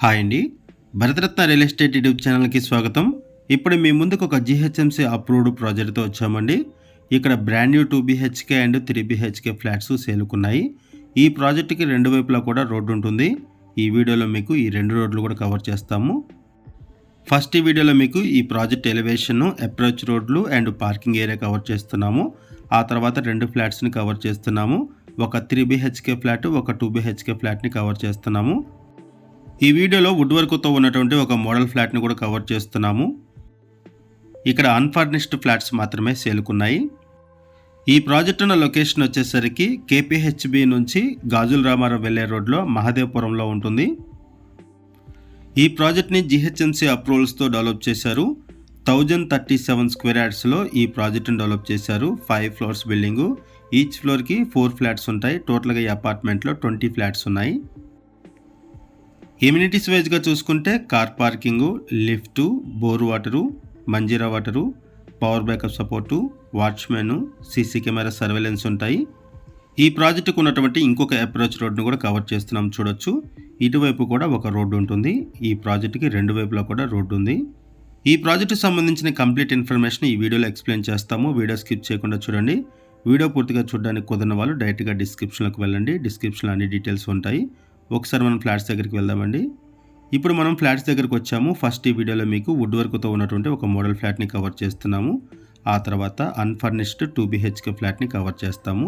Hi అండి. Bharat Ratna real estate YouTube ఛానల్‌కి స్వాగతం. ఇప్పుడు మీ ముందుకు ఒక జీహెచ్ఎంసీ అప్రూవ్డ్ ప్రాజెక్ట్‌తో వచ్చామండి. ఇక్కడ brand new 2 BHK and 3 BHK flats సేల్‌కున్నాయి. ఈ ప్రాజెక్ట్‌కి రెండు వైపులా కూడా రోడ్డు ఉంటుంది. ఈ వీడియోలో మీకు ఈ రెండు రోడ్లు కూడా కవర్ చేస్తాము. ఫస్ట్ ఈ వీడియోలో మీకు ఈ ప్రాజెక్ట్ ఎలివేషన్, అప్రోచ్ రోడ్లు అండ్ పార్కింగ్ ఏరియా కవర్ చేస్తున్నాము. ఆ తర్వాత రెండు ఫ్లాట్స్‌ని కవర్ చేస్తున్నాము. ఒక 3 బీహెచ్‌కే ఫ్లాట్, ఒక 2 బీహెచ్‌కే ఫ్లాట్‌ని కవర్ చేస్తున్నాము. ఈ వీడియోలో వుడ్ వర్క్తో ఉన్నటువంటి ఒక మోడల్ ఫ్లాట్ని కూడా కవర్ చేస్తున్నాము. ఇక్కడ అన్ఫర్నిష్డ్ ఫ్లాట్స్ మాత్రమే సేల్కున్నాయి. ఈ ప్రాజెక్ట్ ఉన్న లొకేషన్ వచ్చేసరికి కేపీహెచ్బి నుంచి గాజుల రామారావు వెళ్లే రోడ్లో మహదేవపురంలో ఉంటుంది. ఈ ప్రాజెక్ట్ని జీహెచ్ఎంసీ అప్రూవల్స్తో డెవలప్ చేశారు. 1037 స్క్వేర్ యార్డ్స్లో ఈ ప్రాజెక్ట్ని డెవలప్ చేశారు. 5 ఫ్లోర్స్ బిల్డింగు. ఈచ్ ఫ్లోర్కి 4 ఫ్లాట్స్ ఉంటాయి. టోటల్గా ఈ అపార్ట్మెంట్లో 20 ఫ్లాట్స్ ఉన్నాయి. ఎమ్యూనిటీస్ వైజ్గా చూసుకుంటే car parking, lift, bore water, Manjira water, power backup support, watchmen, CC camera surveillance ఉంటాయి. ఈ ప్రాజెక్టుకు ఉన్నటువంటి ఇంకొక అప్రోచ్ రోడ్ను కూడా కవర్ చేస్తున్నాం చూడొచ్చు. ఇటువైపు కూడా ఒక రోడ్డు ఉంటుంది. ఈ ప్రాజెక్టుకి రెండు వైపులా కూడా రోడ్డు ఉంది. ఈ ప్రాజెక్టుకు సంబంధించిన కంప్లీట్ ఇన్ఫర్మేషన్ ఈ వీడియోలో ఎక్స్ప్లెయిన్ చేస్తాము. వీడియో స్కిప్ చేయకుండా చూడండి. వీడియో పూర్తిగా చూడడానికి కుదరని వాళ్ళు డైరెక్ట్గా డిస్క్రిప్షన్లోకి వెళ్ళండి. డిస్క్రిప్షన్లో అన్ని డీటెయిల్స్ ఉంటాయి. ఒకసారి మనం ఫ్లాట్స్ దగ్గరికి వెళ్దామండి. ఇప్పుడు మనం ఫ్లాట్స్ దగ్గరకు వచ్చాము. ఫస్ట్ ఈ వీడియోలో మీకు వుడ్ వర్క్తో ఉన్నటువంటి ఒక మోడల్ ఫ్లాట్ని కవర్ చేస్తున్నాము. ఆ తర్వాత అన్ఫర్నిష్డ్ 2 బీహెచ్కే ఫ్లాట్ని కవర్ చేస్తాము.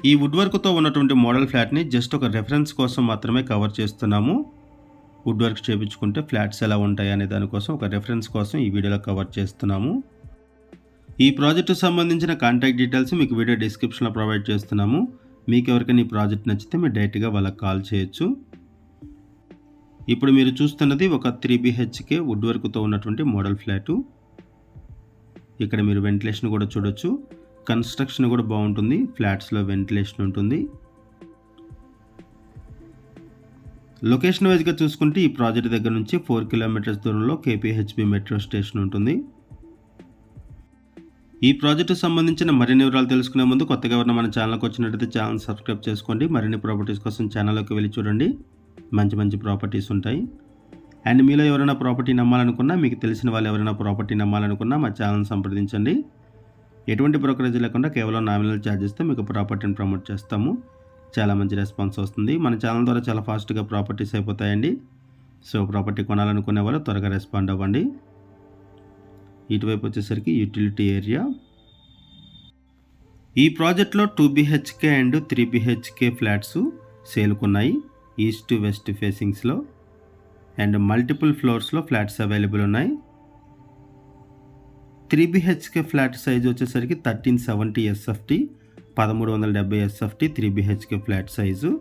ఈ వుడ్ వర్క్తో ఉన్నటువంటి మోడల్ ఫ్లాట్ని జస్ట్ ఒక రెఫరెన్స్ కోసం మాత్రమే కవర్ చేస్తున్నాము. వుడ్ వర్క్ చేయించుకుంటే ఫ్లాట్స్ ఎలా ఉంటాయి అనే దానికోసం ఒక రెఫరెన్స్ కోసం ఈ వీడియోలో కవర్ చేస్తున్నాము. ఈ ప్రాజెక్టుకు సంబంధించిన కాంటాక్ట్ డీటెయిల్స్ మీకు వీడియో డిస్క్రిప్షన్లో ప్రొవైడ్ చేస్తున్నాము. మీకు ఎవరికైనా ఈ ప్రాజెక్ట్ నచ్చితే మీరు డైరెక్ట్గా వాళ్ళకి కాల్ చేయొచ్చు. ఇప్పుడు మీరు చూస్తున్నది ఒక 3 బీహెచ్కే వుడ్ వర్క్తో ఉన్నటువంటి మోడల్ ఫ్లాటు. ఇక్కడ మీరు వెంటిలేషన్ కూడా చూడొచ్చు. కన్స్ట్రక్షన్ కూడా బాగుంటుంది. ఫ్లాట్స్లో వెంటిలేషన్ ఉంటుంది. లొకేషన్ వైజ్గా చూసుకుంటే ఈ ప్రాజెక్ట్ దగ్గర నుంచి 4 కిలోమీటర్స్ దూరంలో కేపీహెచ్బి మెట్రో స్టేషన్ ఉంటుంది. ఈ ప్రాజెక్టు సంబంధించిన మరిన్ని వివరాలు తెలుసుకునే ముందు కొత్తగా ఎవరైనా మన ఛానల్కి వచ్చినట్లయితే ఛానల్ సబ్స్క్రైబ్ చేసుకోండి. మరిన్ని ప్రాపర్టీస్ కోసం ఛానల్లోకి వెళ్ళి చూడండి. మంచి మంచి ప్రాపర్టీస్ ఉంటాయి. అండ్ మీలో ఎవరైనా ప్రాపర్టీ నమ్మాలనుకున్నా, మీకు తెలిసిన వాళ్ళు ఎవరైనా ప్రాపర్టీ నమ్మాలనుకున్నా మా ఛానల్ సంప్రదించండి. ఎటువంటి బ్రోకరేజ్ లేకుండా కేవలం నామినల్ ఛార్జెస్తో మీకు ప్రాపర్టీని ప్రమోట్ చేస్తాము. చాలా మంచి రెస్పాన్స్ వస్తుంది. మన ఛానల్ ద్వారా చాలా ఫాస్ట్గా ప్రాపర్టీస్ అయిపోతాయండి. సో ప్రాపర్టీ కొనాలనుకునే వాళ్ళు త్వరగా రెస్పాండ్ అవ్వండి. ఇటువైపు వచ్చేసరికి యూటిలిటీ ఏరియా. ఈ ప్రాజెక్ట్లో 2 బీహెచ్కే అండ్ 3 బీహెచ్కే ఫ్లాట్స్ సేల్కున్నాయి. ఈస్ట్ వెస్ట్ ఫేసింగ్స్లో అండ్ మల్టిపుల్ ఫ్లోర్స్లో ఫ్లాట్స్ అవైలబుల్ ఉన్నాయి. 3 బీహెచ్కే ఫ్లాట్ సైజ్ వచ్చేసరికి 1370 SFT, 1370 SFT 3 BHK flat size.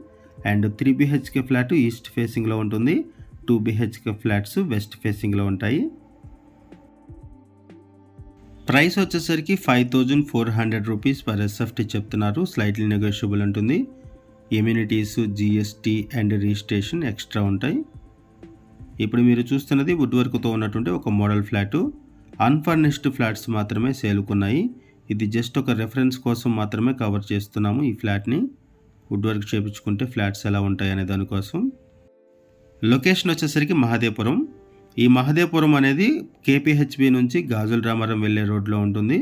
And 3 BHK flat east ఫేసింగ్లో ఉంటుంది. 2 బీహెచ్కే ఫ్లాట్స్ వెస్ట్ ఫేసింగ్లో ఉంటాయి. ప్రైస్ వచ్చేసరికి 5400 రూపీస్ పర్ ఎస్ఎఫ్టీ చెప్తున్నారు. స్లైట్లీ నెగోషియబుల్ ఉంటుంది. Amenities, GST and registration extra ఉంటాయి. ఇప్పుడు మీరు చూస్తున్నది వుడ్ వర్క్తో ఉన్నటువంటి ఒక మోడల్ ఫ్లాటు. అన్ఫర్నిష్డ్ ఫ్లాట్స్ మాత్రమే సేల్కున్నాయి. ఇది జస్ట్ ఒక రెఫరెన్స్ కోసం మాత్రమే కవర్ చేస్తున్నాము ఈ ఫ్లాట్ని. వుడ్ వర్క్ చేయించుకుంటే ఫ్లాట్స్ ఎలా ఉంటాయి అనే దానికోసం. లొకేషన్ వచ్చేసరికి మహదేవపురం. ఈ మహదేవపురం అనేది కేపీహెచ్బి నుంచి గాజుల రామారం వెళ్లే రోడ్లో ఉంటుంది.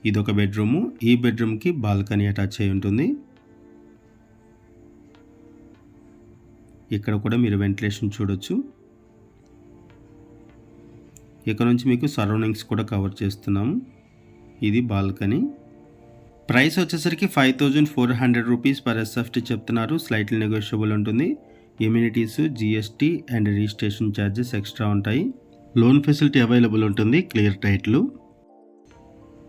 ఇదొక బెడ్రూము. ఈ బెడ్రూమ్కి బాల్కనీ అటాచ్ అయి ఉంటుంది. ఇక్కడ కూడా మీరు వెంటిలేషన్ చూడొచ్చు. ఇక్కడ నుంచి మీకు సరౌండింగ్స్ కూడా కవర్ చేస్తున్నాము. ఇది బాల్కనీ. ప్రైస్ వచ్చేసరికి 5400 రూపీస్ పర్ ఎస్ఎఫ్టీ చెప్తున్నారు. స్లైట్లీ నెగోషియబుల్ ఉంటుంది. Amenities, GST and registration charges extra ఉంటాయి. లోన్ ఫెసిలిటీ అవైలబుల్ ఉంటుంది. Clear title.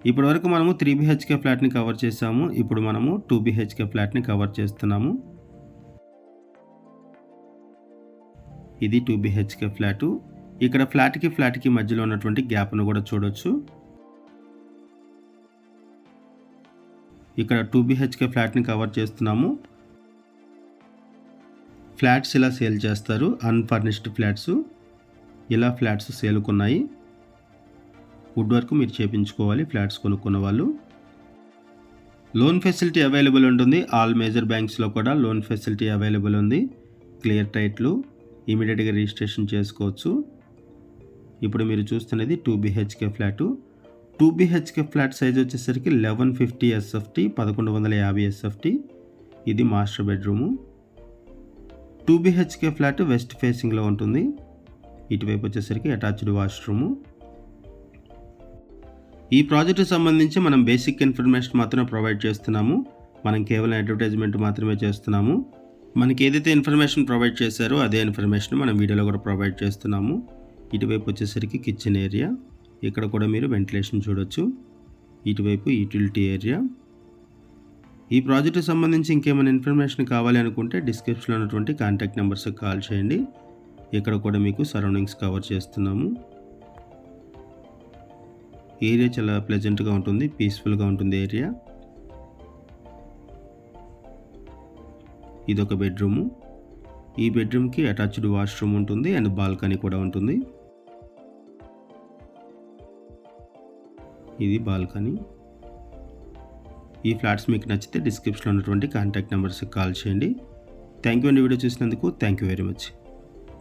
ఇప్పటి వరకు మనము 3 బీహెచ్కే ఫ్లాట్ని కవర్ చేసాము. ఇప్పుడు మనము 2 బీహెచ్కే ఫ్లాట్ని కవర్ చేస్తున్నాము. ఇది 2 బీహెచ్కే ఫ్లాటు. ఇక్కడ ఫ్లాట్కి మధ్యలో ఉన్నటువంటి గ్యాప్ను కూడా చూడొచ్చు. ఇక్కడ 2 బీహెచ్కే ఫ్లాట్ని కవర్ చేస్తున్నాము. ఫ్లాట్స్ ఇలా సేల్ చేస్తారు. అన్ఫర్నిష్డ్ ఫ్లాట్స్ ఇలా ఫ్లాట్స్ సేల్కున్నాయి. వుడ్ వర్క్ మీరు చేయించుకోవాలి ఫ్లాట్స్ కొనుక్కున్న వాళ్ళు. లోన్ ఫెసిలిటీ అవైలబుల్ ఉంటుంది. ఆల్ మేజర్ బ్యాంక్స్లో కూడా లోన్ ఫెసిలిటీ అవైలబుల్ ఉంది. క్లియర్ టైటిల్, ఇమీడియట్గా రిజిస్ట్రేషన్ చేసుకోవచ్చు. ఇప్పుడు మీరు చూస్తున్నది 2 BHK flat. 2 BHK flat size వచ్చేసరికి 1150 SFT, 1150 SFT. ఇది master bedroom. 2 BHK flat west ఫేసింగ్లో ఉంటుంది. ఇటువైపు వచ్చేసరికి అటాచ్డ్ వాష్రూము. ఈ ప్రాజెక్టుకు సంబంధించి మనం బేసిక్ ఇన్ఫర్మేషన్ మాత్రమే ప్రొవైడ్ చేస్తున్నాము. మనం కేవలం అడ్వర్టైజ్మెంట్ మాత్రమే చేస్తున్నాము. మనకి ఏదైతే ఇన్ఫర్మేషన్ ప్రొవైడ్ చేశారో అదే ఇన్ఫర్మేషన్ మనం వీడియోలో కూడా ప్రొవైడ్ చేస్తున్నాము. ఇటువైపు వచ్చేసరికి కిచెన్ ఏరియా, ఇక్కడ కూడా మీరు వెంటిలేషన్ చూడొచ్చు. ఇటువైపు యూటిలిటీ ఏరియా. ఈ ప్రాజెక్టుకు సంబంధించి ఇంకేమైనా ఇన్ఫర్మేషన్ కావాలి అనుకుంటే డిస్క్రిప్షన్లో ఉన్నటువంటి కాంటాక్ట్ నెంబర్స్కి కాల్ చేయండి. ఇక్కడ కూడా మీకు సరౌండింగ్స్ కవర్ చేస్తున్నాము. ఏరియా చాలా ప్లెజెంట్గా ఉంటుంది, పీస్ఫుల్గా ఉంటుంది ఏరియా. ఇదొక బెడ్రూము. ఈ బెడ్రూమ్కి అటాచ్డ్ వాష్రూమ్ ఉంటుంది అండ్ బాల్కనీ కూడా ఉంటుంది. ఇది బాల్కనీ. ఈ ఫ్లాట్స్ మీకు నచ్చితే డిస్క్రిప్షన్లో ఉన్నటువంటి కాంటాక్ట్ నెంబర్స్కి కాల్ చేయండి. థ్యాంక్ యూ అండి వీడియో చూసినందుకు. Thank you very much.